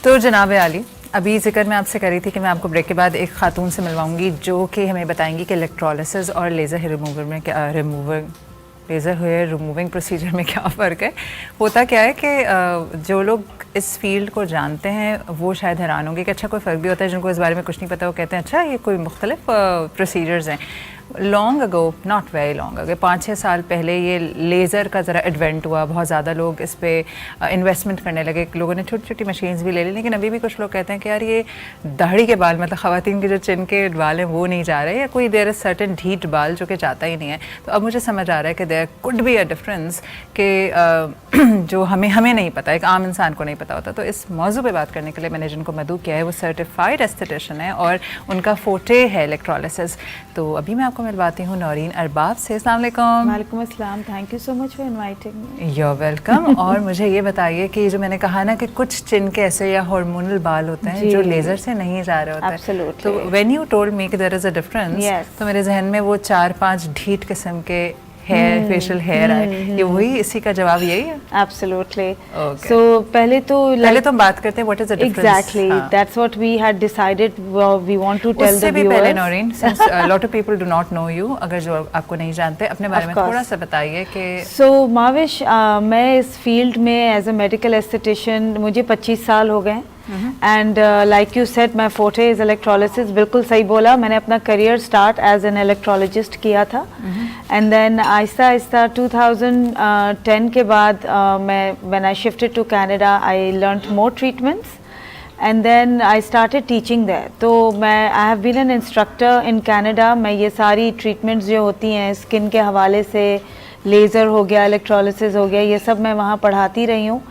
तो जनाब आली, अभी जिक्र मैं आपसे करी थी कि मैं आपको ब्रेक के बाद एक खातून से मिलवाऊंगी जो कि हमें बताएंगी कि इलेक्ट्रोलिसिस और लेज़र हेयर रिमूवर में क्या लेज़र हेयर रिमूविंग प्रोसीजर में क्या फ़र्क है। होता क्या है कि जो लोग इस फील्ड को जानते हैं वो शायद हैरान होंगे कि अच्छा कोई फ़र्क भी होता है। जिनको इस बारे में कुछ नहीं पता वो कहते हैं अच्छा ये कोई मुख्तलिफ प्रोसीजर्स हैं। Long ago, not very long ago, 5-6 साल पहले ये लेज़र का ज़रा एडवेंट हुआ, बहुत ज़्यादा लोग इस पर इन्वेस्टमेंट करने लगे, लोगों ने छोटी छोटी मशीन्स भी ले ली। लेकिन अभी भी कुछ लोग कहते हैं कि यार ये दाढ़ी के बाल, मतलब ख़वातीन के जो चिन के बाल हैं वो नहीं जा रहे, या कोई देयर इज़ सर्टेन ढीठ बाल जो कि जाता ही नहीं है। तो अब मुझे समझ आ रहा है कि there could be a difference कि जो हमें नहीं पता, एक आम इंसान को नहीं पता होता। तो इस मौजू पे बात करने के लिए मैंने जिनको मदऊ किया है वो सर्टिफाइड एस्थेटिशियन है और उनका फोटे है इलेक्ट्रोलिसिस। तो अभी मैं आपको मिलवाती हूँ नौरीन अरबाब से। अस्सलाम वालेकुम। वालेकुम अस्सलाम, thank you so much for inviting me. You are welcome. और मुझे ये बताइए कि जो मैंने कहा ना कि कुछ चिन के ऐसे या हार्मोनल बाल होते हैं जो लेज़र से नहीं जा रहे होते हैं, तो व्हेन यू टोल्ड मी कि देयर इज़ अ डिफरेंस, तो मेरे जहन में वो 4-5 ढीठ किस्म के हेयर, फेशियल हेयर आए। ये वही, इसी का जवाब यही है? एब्सोल्युटली। सो पहले तो हम बात करते हैं what is the difference. Exactly, that's what we had decided, we want to tell the viewers. उससे भी पहले Noreen, since a lot of people do not know you, अगर जो आपको नहीं जानते अपने बारे में थोड़ा सा बताइए कि। सो माविश, मैं इस फील्ड में एज अ मेडिकल एस्थेटिशियन मुझे 25 साल हो गए and like you said my फोटे इज इलेक्ट्रोलिसिस। बिल्कुल सही बोला, मैंने अपना करियर स्टार्ट एज एन इलेक्ट्रोलॉजिस्ट किया था एंड देन आहिस्ता आहिस्ता 2010 के बाद मैं when I shifted to Canada I learned more treatments and then I started teaching there. तो मैं I have been an instructor in Canada. मैं ये सारी ट्रीटमेंट्स जो होती हैं स्किन के हवाले से, लेज़र हो गया, इलेक्ट्रोलिसिस हो गया, ये सब मैं वहाँ पढ़ाती रही हूँ।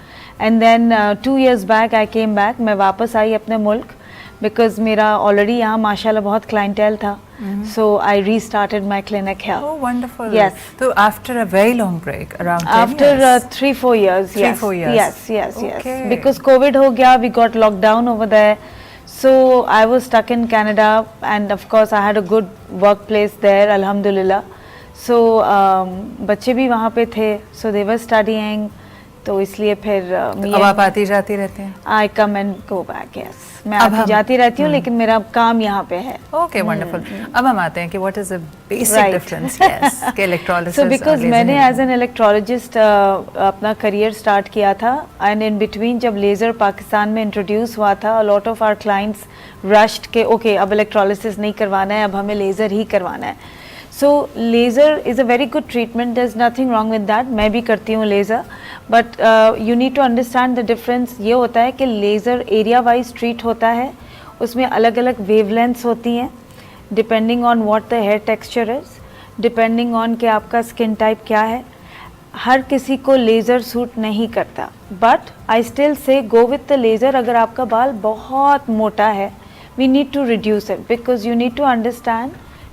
And then 2 years back I came back, मैं वापस आई अपने मुल्क बिकॉज मेरा ऑलरेडी यहाँ माशाल्लाह बहुत क्लाइंटेल था। So I restarted my clinic here. Oh wonderful. Yes. तो after a very long break, around after 3-4 years, yes, because COVID हो गया, we got locked down over there, so I was stuck in Canada and of course I had a good workplace there, alhamdulillah. So बच्चे भी वहाँ पे थे, so they were studying, तो इसलिए फिर अब आप आती जाती रहते हैं? I come and go back, yes. मैं आती जाती रहती हूँ लेकिन मेरा काम यहाँ पे है। Okay wonderful. अब हम आते हैं कि what is the basic difference के इलेक्ट्रोलिसिस। सो बिकॉज मैंने एज एन इलेक्ट्रोलॉजिस्ट अपना करियर स्टार्ट किया था एंड इन बिटवीन जब लेज़र पाकिस्तान में इंट्रोड्यूस हुआ था, a lot of our clients rushed के ओके अब इलेक्ट्रोलिसिस नहीं करवाना है, अब हमें लेज़र ही करवाना है। So laser is a very good treatment, there is nothing wrong with that, मैं भी करती हूँ laser, but you need to understand the difference. ये होता है कि लेज़र एरिया वाइज ट्रीट होता है, उसमें अलग अलग वेवलेंथ्स होती हैं depending on what the hair texture is, depending on कि आपका स्किन टाइप क्या है। हर किसी को लेज़र सूट नहीं करता, but I still say go with the laser. अगर आपका बाल बहुत मोटा है, we need to reduce it because you need to understand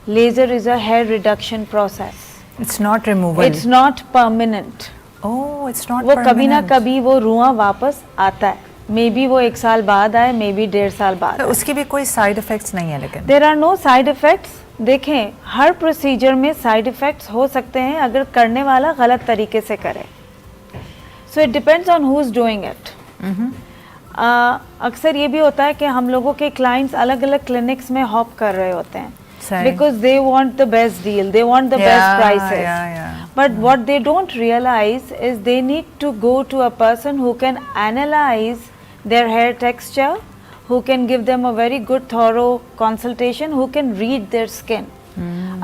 laser is a hair reduction process. It's not removable. It's not permanent. Oh, it's not वो permanent. कभी ना कभी वो रुआं वापस आता है, मे बी वो 1 साल बाद आए, मे बी 1.5 साल बाद। तो उसके भी कोई साइड इफेक्ट्स नहीं है? लेकिन there are no side effects. देखें, हर प्रोसीजर में साइड इफेक्ट्स हो सकते हैं अगर करने वाला गलत तरीके से करे। So it depends on who is doing it. अक्सर ये भी होता है कि हम लोगों के क्लाइंट्स अलग अलग क्लिनिक्स में हॉप कर रहे होते हैं because they want the best deal, they want the best prices, but what they don't realize is they need to go to a person who can analyze their hair texture, who can give them a very good thorough consultation, who can read their skin.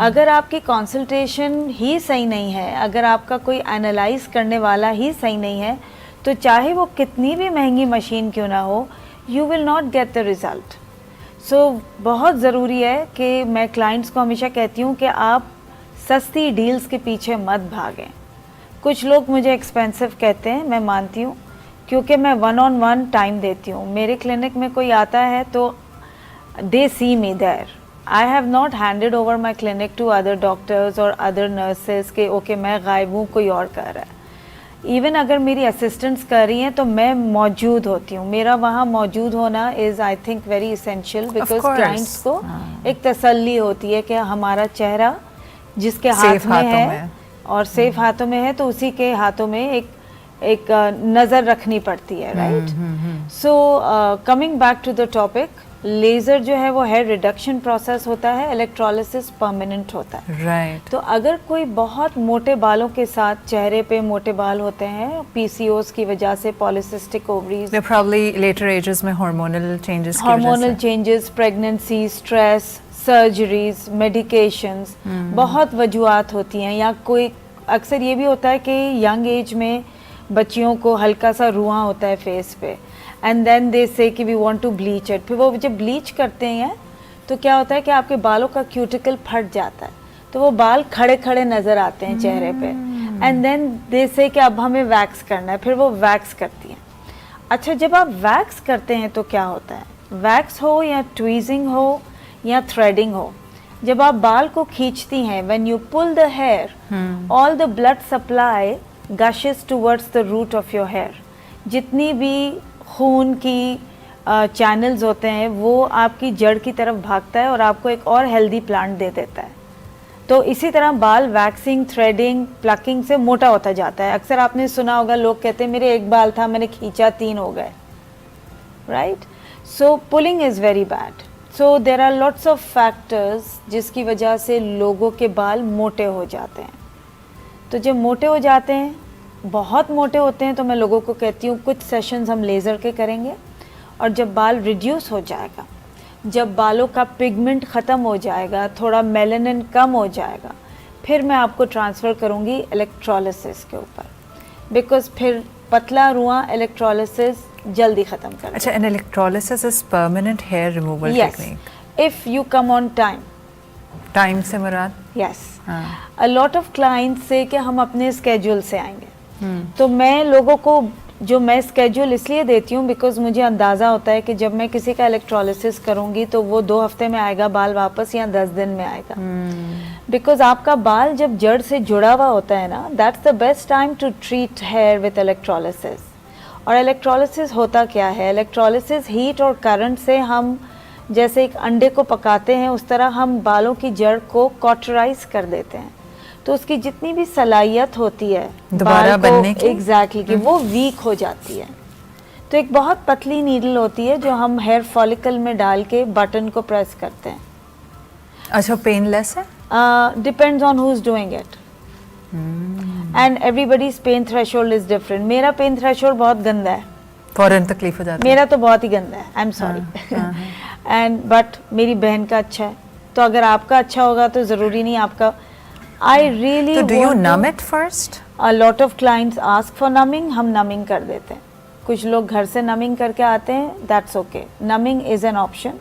अगर आपकी consultation ही सही नहीं है, अगर आपका कोई analyse करने वाला ही सही नहीं है, तो चाहे वो कितनी भी महंगी मशीन क्यों ना हो, you will not get the result. सो बहुत ज़रूरी है कि मैं क्लाइंट्स को हमेशा कहती हूँ कि आप सस्ती डील्स के पीछे मत भागें। कुछ लोग मुझे एक्सपेंसिव कहते हैं, मैं मानती हूँ, क्योंकि मैं 1-on-1 टाइम देती हूँ। मेरे क्लिनिक में कोई आता है तो they see me there, I have not handed over my clinic to other doctors और अदर नर्सेज के ओके मैं गायब हूँ, कोई और कर रहा है। इवन अगर मेरी असिस्टेंट्स कर रही हैं तो मैं मौजूद होती हूँ। मेरा वहाँ मौजूद होना is I think very essential because clients को एक तसल्ली होती है कि हमारा चेहरा जिसके हाथ में है और सेफ हाथों में है, तो उसी के हाथों में एक एक नज़र रखनी पड़ती है, right? So coming back to the topic, laser जो है वो हेयर रिडक्शन प्रोसेस होता है, इलेक्ट्रोलिसिस परमानेंट होता है, राइट। तो अगर कोई बहुत मोटे बालों के साथ, चेहरे पे मोटे बाल होते हैं पीसीओएस की वजह से, polycystic ovaries, probably later ages में hormonal changes pregnancy, stress, surgeries, medications, बहुत वजूहात होती हैं, या कोई अक्सर ये भी होता है कि यंग एज में बच्चियों को हल्का सा रुआं होता है फेस पे, एंड देन दे से कि we want to bleach it, फिर वो जब ब्लीच करते हैं तो क्या होता है कि आपके बालों का क्यूटिकल फट जाता है, तो वो बाल खड़े खड़े नज़र आते हैं चेहरे पे, एंड देन दे से कि अब हमें वैक्स करना है, फिर वो वैक्स करती हैं। अच्छा, जब आप वैक्स करते हैं तो क्या होता है, वैक्स हो या ट्वीजिंग हो या थ्रेडिंग हो, जब आप बाल को खींचती हैं, when you pull the hair, all the blood supply gushes towards the root of your hair, जितनी भी खून की चैनल्स होते हैं वो आपकी जड़ की तरफ भागता है और आपको एक और हेल्दी प्लांट दे देता है। तो इसी तरह बाल वैक्सिंग, थ्रेडिंग, प्लकिंग से मोटा होता जाता है। अक्सर आपने सुना होगा, लोग कहते हैं मेरे एक बाल था, मैंने खींचा 3 हो गए, right? So pulling is very bad. So there are lots of factors जिसकी वजह से लोगों के बाल मोटे हो जाते हैं। तो जब मोटे हो जाते हैं, बहुत मोटे होते हैं, तो मैं लोगों को कहती हूँ कुछ सेशंस हम लेज़र के करेंगे, और जब बाल रिड्यूस हो जाएगा, जब बालों का पिगमेंट ख़त्म हो जाएगा, थोड़ा मेलानिन कम हो जाएगा, फिर मैं आपको ट्रांसफ़र करूँगी इलेक्ट्रोलिसिस के ऊपर, बिकॉज फिर पतला रुआं इलेक्ट्रोलिसिस जल्दी ख़त्म कर। अच्छा, an electrolysis is permanent hair removal technique if you come on time से Murad? Yes, a lot of clients से कि हम अपने स्केड्यूल से आएंगे, तो मैं लोगों को जो मैं स्केड्यूल इसलिए देती हूँ बिकॉज मुझे अंदाज़ा होता है कि जब मैं किसी का इलेक्ट्रोलिसिस करूँगी तो वो 2 हफ्ते में आएगा बाल वापस, या 10 दिन में आएगा, बिकॉज आपका बाल जब जड़ से जुड़ा हुआ होता है ना, that's the best time to treat hair with electrolysis. और इलेक्ट्रोलिसिस होता क्या है, इलेक्ट्रोलिसिस हीट और करंट से हम जैसे एक अंडे को पकाते हैं, उस तरह हम बालों की जड़ को कॉटराइज कर देते हैं, तो उसकी जितनी भी सलाहियत होती है दोबारा बनने की, एग्जैक्टली कि वो वीक हो जाती है। तो एक बहुत पतली नीडल होती है जो हम हेयर फॉलिकल में डाल के बटन को प्रेस करते हैं। अच्छा, पेनलेस है? Depends on who is doing it, and everybody's pain threshold is different. मेरा पेन थ्रेशोल्ड बहुत गंदा है, फौरन तकलीफ हो जाती है। मेरा तो बहुत ही गंदा है, I am sorry, and but मेरी बहन का अच्छा है, तो अगर आपका अच्छा होगा तो ज़रूरी नहीं आपका। I really so do you want numb to, it first? A lot of clients ask for numbing, हम numbing कर देते हैं। कुछ लोग घर से numbing करके आते हैं, that's okay. Numbing is an option,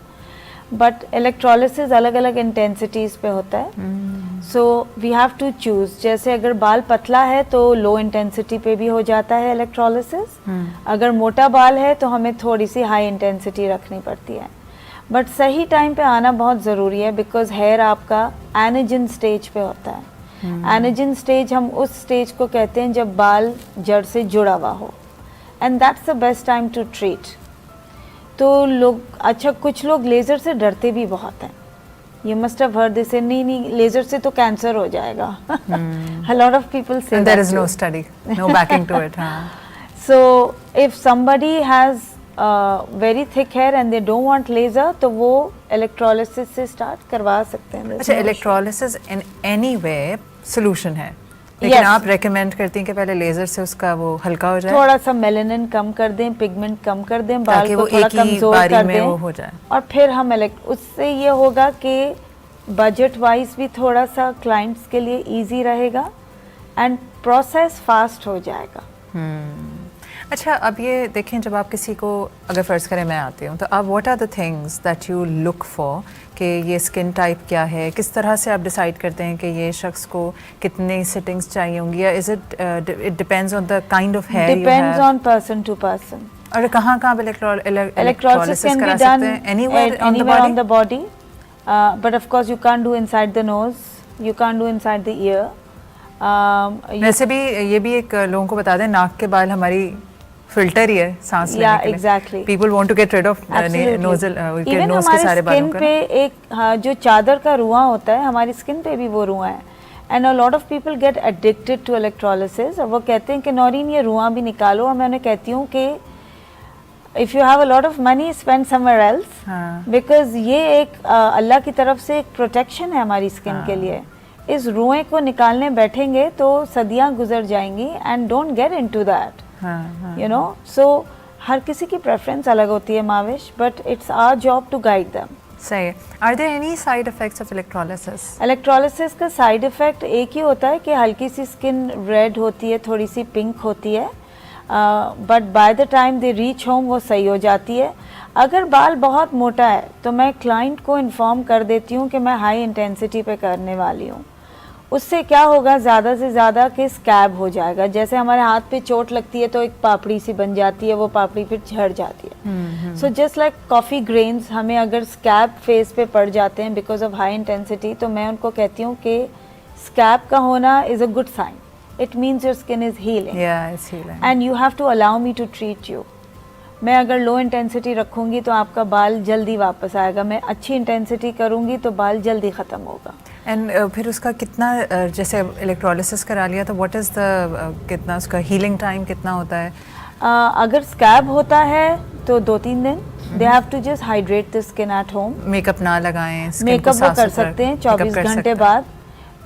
but electrolysis अलग अलग intensities पे होता है, so we have to choose। जैसे अगर बाल पतला है तो low intensity पे भी हो जाता है electrolysis, अगर मोटा बाल है तो हमें थोड़ी सी high intensity रखनी पड़ती है, बट सही टाइम पे आना बहुत ज़रूरी है, बिकॉज हेयर आपका एनेजिन स्टेज पे होता है। एनेजिन स्टेज, हम उस स्टेज को कहते हैं जब बाल जड़ से जुड़ा हुआ हो, and that's the best time to treat. तो लोग, अच्छा कुछ लोग लेज़र से डरते भी बहुत हैं, you must have heard this, नहीं लेज़र से तो कैंसर हो जाएगा, a lot of people say that there is no study, no backing to it. So if somebody has very thick hair and they don't want laser, तो वो electrolysis से start करवा सकते हैं। अच्छा, electrolysis in any way solution है, लेकिन आप रेकमेंड करती हैं कि पहले लेजर से उसका वो हल्का हो जाए, थोड़ा सा मेलानिन कम कर दें, पिगमेंट कम कर दें, बाल को थोड़ा कमजोर कर दें, वो हो जाए, और फिर हम उससे ये होगा कि बजट वाइज भी थोड़ा सा क्लाइंट्स के लिए इजी रहेगा एंड प्रोसेस फास्ट हो जाएगा। अच्छा, अब ये देखें, जब आप किसी को, अगर फ़र्ज़ करें मैं आती हूँ, तो आप what are the things that you look for कि ये स्किन टाइप क्या है, किस तरह से आप डिसाइड करते हैं कि ये शख्स को कितनी सिटिंग्स चाहिए होंगी, या is it depends on the kind of hair? Depends on person to person. और कहाँ आप इलेक्ट्रोलिसिस करा सकते हैं? Anywhere on the body, but of course you can't do inside the nose, you can't do inside the ear. वैसे भी ये भी एक लोगों को बता दें, नाक के बाल हमारी फिल्टर ही है सांस लेने के लिए। exactly. People want to get rid of nozzle, Even nose के सारे बालों का। स्किन पे एक जो चादर का रुआं होता है, हमारी स्किन पे भी वो रुआं है, and a lot of people get addicted to electrolysis, और वो कहते हैं कि नौरीन ये रुआं भी निकालो, और मैं उन्हें कहती हूँ कि if you have a lot of money spend somewhere else, because ये एक अल्लाह की तरफ से एक प्रोटेक्शन है हमारी स्किन के लिए। इस रुएं को निकालने बैठेंगे तो सदियां गुजर जाएंगी, and don't get into that, you know. So हर किसी की प्रेफरेंस अलग होती है Mavish, but it's our job to guide them. सही है। Are there any side effects of electrolysis? Electrolysis का साइड इफेक्ट एक ही होता है कि हल्की सी स्किन रेड होती है, थोड़ी सी पिंक होती है, but by the time they reach home वो सही हो जाती है। अगर बाल बहुत मोटा है तो मैं क्लाइंट को इन्फॉर्म कर देती हूँ कि मैं हाई इंटेंसिटी पे करने वाली हूँ। उससे क्या होगा, ज़्यादा से ज़्यादा कि स्कैब हो जाएगा। जैसे हमारे हाथ पे चोट लगती है तो एक पापड़ी सी बन जाती है, वो पापड़ी फिर झड़ जाती है। So just like coffee grains, हमें अगर स्कैब फेस पे पड़ जाते हैं बिकॉज ऑफ हाई इंटेंसिटी, तो मैं उनको कहती हूँ कि स्कैब का होना is a good sign, it means your skin is healing and you have to allow me to treat you. मैं अगर लो इंटेंसिटी रखूँगी तो आपका बाल जल्दी वापस आएगा, मैं अच्छी इंटेंसिटी करूँगी तो बाल जल्दी ख़त्म होगा। एंड फिर उसका कितना, जैसे इलेक्ट्रोलिसिस करा लिया तो व्हाट इज़ द कितना उसका हीलिंग टाइम कितना होता है? अगर स्कैब होता है तो 2-3 दिन। They have to just hydrate the skin at home. Makeup ना लगाएं, मेकअप वो कर सकते हैं 24 घंटे बाद।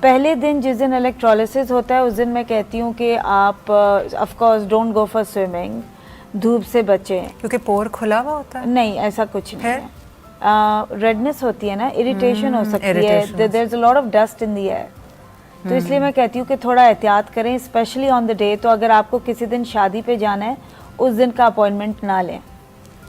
पहले दिन जिस दिन इलेक्ट्रोलिसिस होता है उस दिन मैं कहती हूँ कि आप of course don't go for swimming, धूप से बचें, क्योंकि पोर खुला हुआ होता है। नहीं, ऐसा कुछ नहीं है। रेडनेस होती है ना, इरिटेशन हो सकती है, there is a lot of dust in the air, तो इसलिए मैं कहती हूँ कि थोड़ा एहतियात करें, स्पेशली ऑन द डे। तो अगर आपको किसी दिन शादी पे जाना है उस दिन का अपॉइंटमेंट ना लें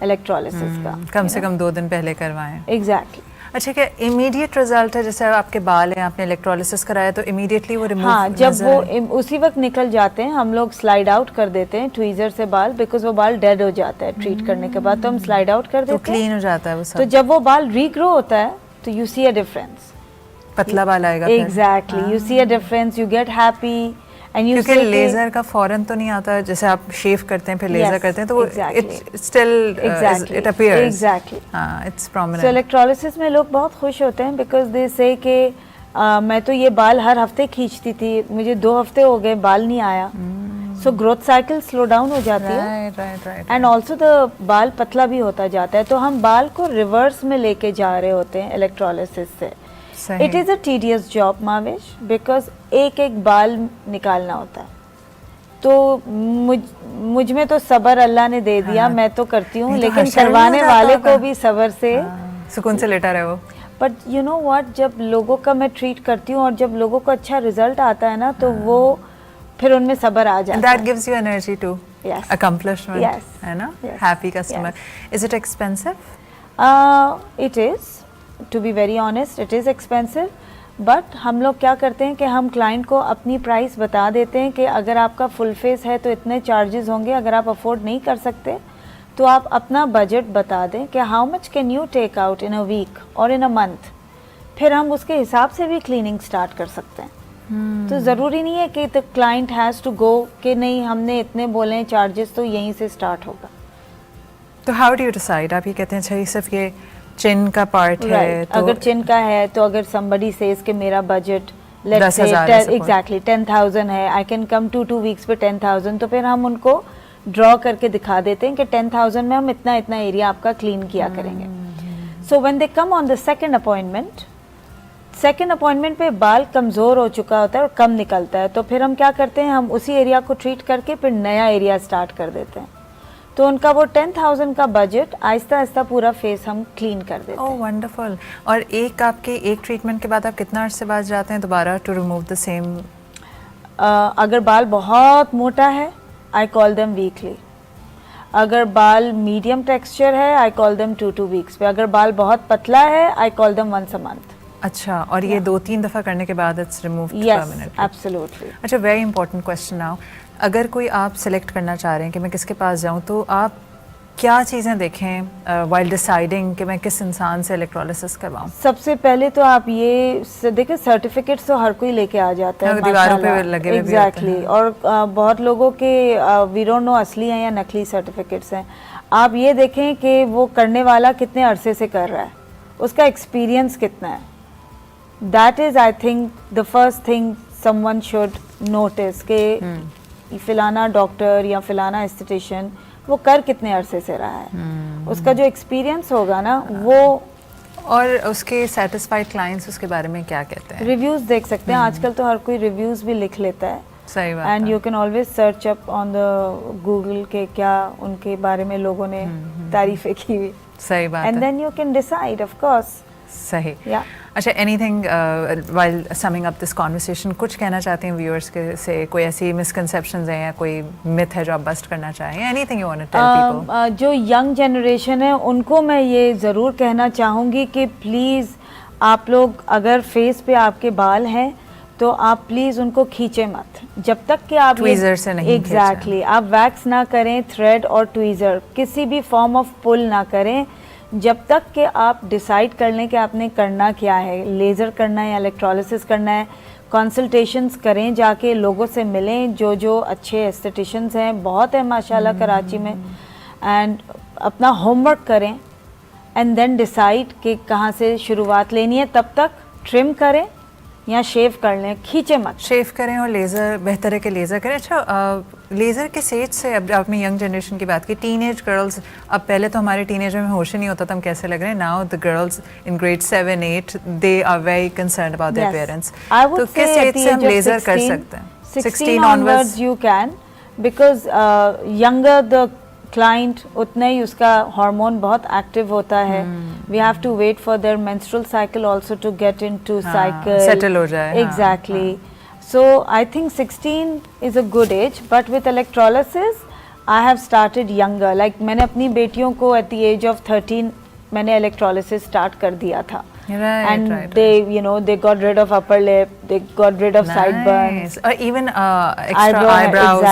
इलेक्ट्रोलिसिस का, कम से कम 2 दिन पहले करवाएं। एग्जैक्टली। अच्छा, क्या इमीडिएट रिजल्ट है? जैसे आपके बाल हैं, आपने इलेक्ट्रोलिसिस कराया तो इमीडिएटली वो रिमूव? हाँ, जब वो उसी वक्त निकल जाते हैं, हम लोग स्लाइड आउट कर देते हैं ट्वीजर से बाल, बिकॉज वो बाल डेड हो जाता है ट्रीट करने के बाद, तो हम स्लाइड आउट कर देते हैं, क्लीन हो जाता है वो सब। तो जब वो बाल रीग्रो होता है तो यू सी अ डिफरेंस, पतला बाल आएगा। Exactly, you see a difference, you get happy and you. क्योंकि लेजर का फौरन तो नहीं आता, जैसे आप शेव करते हैं फिर लेजर करते हैं तो it still it appears. Exactly, हां, इट्स प्रोमिनेंट। सो इलेक्ट्रोलिसिस में लोग बहुत खुश होते हैं बिकॉज दे से कि मैं तो ये बाल हर हफ्ते खींचती थी, मुझे 2 हफ्ते हो गए बाल नहीं आया। So growth cycle slow down हो जाती है, एंड ऑल्सो द बाल पतला भी होता जाता है। तो हम बाल को रिवर्स में लेके जा रहे होते हैं इलेक्ट्रोलिसिस से। It is a tedious job Mavish, because एक एक बाल निकालना होता है, तो मुझ में तो सब्र अल्लाह ने दे दिया। हाँ, मैं तो करती हूँ, लेकिन करवाने वाले को भी सब्र से सुकून से लेटा रहे वो। बट यू नो व्हाट, जब लोगों का मैं ट्रीट करती हूँ और जब लोगों को अच्छा रिजल्ट आता है ना, तो वो फिर उनमें सब्र आ जाता है। That gives you energy to accomplishment, है ना? Happy customer. Is it expensive? It is, to be very honest, it is expensive, but हम लोग क्या करते हैं कि हम क्लाइंट को अपनी प्राइस बता देते हैं कि अगर आपका फुल फेस है तो इतने चार्जेस होंगे, अगर आप अफोर्ड नहीं कर सकते तो आप अपना बजट बता दें कि how much can you take out in a week और इन अ मंथ, फिर हम उसके हिसाब से भी क्लीनिंग स्टार्ट कर सकते हैं। तो ज़रूरी नहीं है कि the client has to go कि नहीं हमने इतने बोले हैं चार्जेस तो यहीं से स्टार्ट होगा। तो हाउ डू यू डिसाइड? आप ये कहते हैं अच्छा सिर्फ ये चिन का पार्ट है, तो अगर चिन का है तो अगर somebody says कि मेरा बजट लेट्स से एग्जैक्टली 10,000 है, आई कैन कम 2 वीक्स पे 10,000, तो फिर हम उनको ड्रॉ करके दिखा देते हैं कि 10,000 में हम इतना इतना एरिया आपका क्लीन किया करेंगे। So when they come on the second appointment पे बाल कमज़ोर हो चुका होता है और कम निकलता है, तो फिर हम क्या करते हैं, हम उसी एरिया को ट्रीट करके फिर नया एरिया स्टार्ट कर देते हैं। तो उनका वो 10,000 का बजट आहिस्ता आहिस्ता पूरा फेस हम क्लीन कर देते हैं। ओह वंडरफुल। और एक ट्रीटमेंट के बाद आप कितना अर्से बाद जाते हैं दोबारा टू रिमूव द सेम? अगर बाल बहुत मोटा है आई कॉल देम वीकली, अगर बाल मीडियम टेक्सचर है आई कॉल देम 2 वीक्स पे, अगर बाल बहुत पतला है I call them once a month. अच्छा, और ये 2-3 दफ़ा करने के बाद इट्स रिमूव्ड परमानेंटली? एब्सोल्युटली। अच्छा, वेरी इंपॉर्टेंट क्वेश्चन नाउ, अगर कोई आप सेलेक्ट करना चाह रहे हैं कि मैं किसके पास जाऊं, तो आप क्या चीज़ें देखें व्हाइल डिसाइडिंग कि मैं किस इंसान से इलेक्ट्रोलिसिस करवाऊं? सबसे पहले तो आप ये देखिए, सर्टिफिकेट्स तो हर कोई लेके आ जाता है, दीवारों पे लगे हुए एग्जैक्टली, और बहुत लोगों के वी डोंट नो असली हैं या नकली सर्टिफिकेट्स हैं। आप ये देखें कि वो करने वाला कितने अरसे से कर रहा है, उसका एक्सपीरियंस कितना है। That is I think the first thing someone should notice कि फिलाना डॉक्टर या फिलाना एस्थेटिशियन वो कर कितने अरसे से रहा है, उसका जो एक्सपीरियंस होगा ना वो, और उसके सेटिस्फाइड क्लाइंट्स उसके बारे में क्या कहते हैं, रिव्यूज देख सकते हैं। आजकल तो हर कोई रिव्यूज भी लिख लेता है। सही बात एंड है। You can always search up on the Google के क्या उनके बारे में लोगों ने तारीफें की हुई। सही बात एंड है। Then you can decide of course. सही। या अच्छा, anything while summing up this conversation, कुछ कहना चाहते हैं व्यूअर्स के से, कोई ऐसी मिसकंसेप्शंस हैं या कोई मिथ है जो आप बस्ट करना चाहें, anything you want to tell people? जो यंग जनरेशन है उनको मैं ये ज़रूर कहना चाहूँगी कि प्लीज़ आप लोग, अगर फेस पे आपके बाल हैं तो आप प्लीज़ उनको खींचे मत जब तक कि आप ट्वीज़र से नहीं एग्जैक्टली आप वैक्स ना करें, थ्रेड और ट्वीज़र किसी भी फॉर्म ऑफ पुल ना करें जब तक कि आप डिसाइड कर लें कि आपने करना क्या है, लेज़र करना है या इलेक्ट्रोलिसिस करना है। कंसल्टेशंस करें, जाके लोगों से मिलें, जो अच्छे एस्थेटिशियंस हैं, बहुत है माशाल्लाह कराची में, एंड अपना होमवर्क करें एंड देन डिसाइड कि कहाँ से शुरुआत लेनी है। तब तक ट्रिम करें या शेव कर लें, खींचे मत। शेव करें और लेज़र, बेहतर है कि लेज़र करें। अच्छा, लेज़र के सेज से, अब आपने यंग जनरेशन की बात की, टीनेज गर्ल्स, अब पहले तो हमारे टीनेज में होश ही नहीं होता था हम कैसे लग रहे हैं। Now the girls in grade 7, 8 they are very concerned about their parents. तो किस एज से हम लेज़र कर सकते हैं? 16 onwards you can, because younger the client उतना ही उसका हार्मोन बहुत एक्टिव होता है। We have to wait for their menstrual cycle also to get into cycle, settle हो जाए। Exactly. So I think 16 is a good age, but with electrolysis I have started younger. Like मैंने अपनी बेटियों को at the age of 13 मैंने electrolysis start कर दिया था। And they, you know, they got rid of upper lip, they got rid of sideburns, or even extra eyebrows.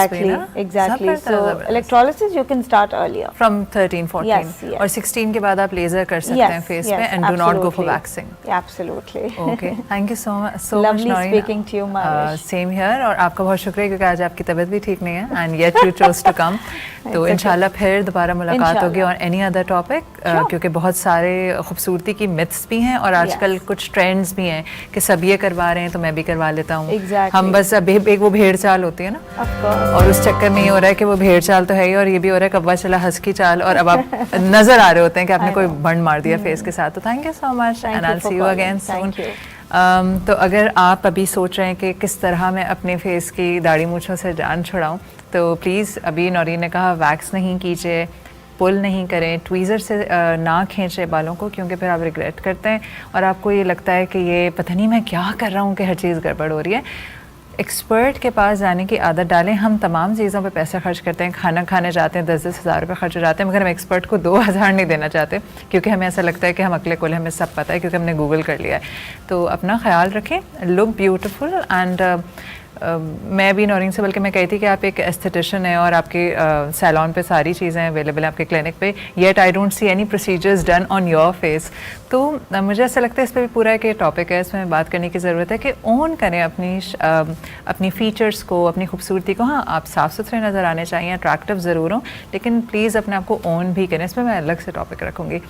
Exactly. So electrolysis you can start earlier from 13, 14. Yes. और 16 के बाद आप laser कर सकते हैं फेस पे, and do not go for waxing. Absolutely. Okay. Thank you so much. Lovely speaking to you, Marish. Same here. और आपका बहुत शुक्रिया क्योंकि आज आपकी तबीयत भी ठीक नहीं है, and yet you chose to come. तो इंशाल्लाह फिर दोबारा मुलाकात होगी और एनी अदर टॉपिक, क्योंकि बहुत सारे खूबसूरती की मिथ्स भी हैं और आजकल कुछ ट्रेंड्स भी हैं कि सब ये करवा रहे हैं तो मैं भी करवा लेता हूँ। हम बस अब एक वो भेड़ चाल होती है ना, और उस चक्कर में ये हो रहा है कि वो भेड़ चाल तो है ही, और ये भी हो रहा है कब्बा चला हस्की चाल, और अब आप नजर आ रहे होते हैं कि आपने कोई बंड मार दिया फेस के साथ। तो thank you so much and I will see you again सून। तो अगर आप अभी सोच रहे हैं कि किस तरह मैं अपने फेस की दाढ़ी मूंछों से जान छुड़ाऊँ, तो प्लीज़, अभी नौरीन ने कहा वैक्स नहीं कीजिए, पुल नहीं करें, ट्वीज़र से ना खींचें बालों को, क्योंकि फिर आप रिग्रेट करते हैं और आपको ये लगता है कि ये पता नहीं मैं क्या कर रहा हूँ कि हर चीज़ गड़बड़ हो रही है। एक्सपर्ट के पास जाने की आदत डालें। हम तमाम चीज़ों पे पैसा खर्च करते हैं, खाना खाने जाते हैं 10-10 हज़ार रुपये खर्च हो जाते हैं, मगर हम एक्सपर्ट को 2,000 नहीं देना चाहते क्योंकि हमें ऐसा लगता है कि हम अगले कुल हमें सब पता है क्योंकि हमने गूगल कर लिया है। तो अपना ख्याल रखें, लुक ब्यूटिफुल एंड मैं भी नौरीन से बल्कि मैं कही थी कि आप एक एस्थेटिशियन है और आपके सैलॉन पे सारी चीज़ें अवेलेबल हैं आपके क्लिनिक पे, yet I don't see any procedures done on your face. तो मुझे ऐसा लगता है इस पर भी पूरा एक टॉपिक है, इसमें बात करने की ज़रूरत है कि ओन करें अपनी फ़ीचर्स को, अपनी खूबसूरती को। हाँ, आप साफ़ सुथरे नज़र आने चाहिए, अट्रैक्टिव ज़रूर हों, लेकिन प्लीज़ अपने आप को ओन भी करें। इसमें मैं अलग से टॉपिक रखूँगी।